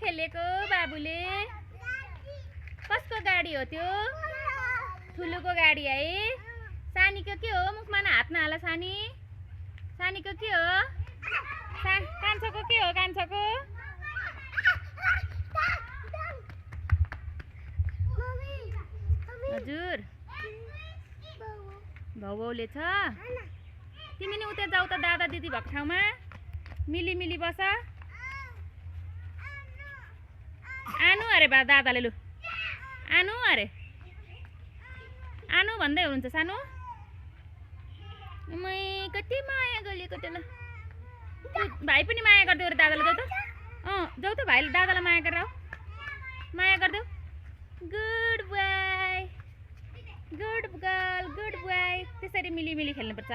खेलेको बाबुले? कसको गाडी हो त्यो? ठुलोको गाडी है। सानीको के हो? मुखमा हात नहाल सानी। सानीको के हो? कान्छाको के हो? कान्छाको हजुर भाउले छ। तिमी नि उता जाऊ त दादा दिदी भएको ठाउँमा मिली मिली बस। आनु अरे बा दादाले लु आनु अरे आनु भन्दै हुनुहुन्छ सानो। मै कति माया गरेको त ल। भाइ पनि माया गरिदेऊ रे दादाले। जाऊ त जाऊ त भाइले दादालाई माया गरेर माया गरिदेऊ। Good boy good girl good boy. त्यसरी मिली मिली खेल्नुपर्छ।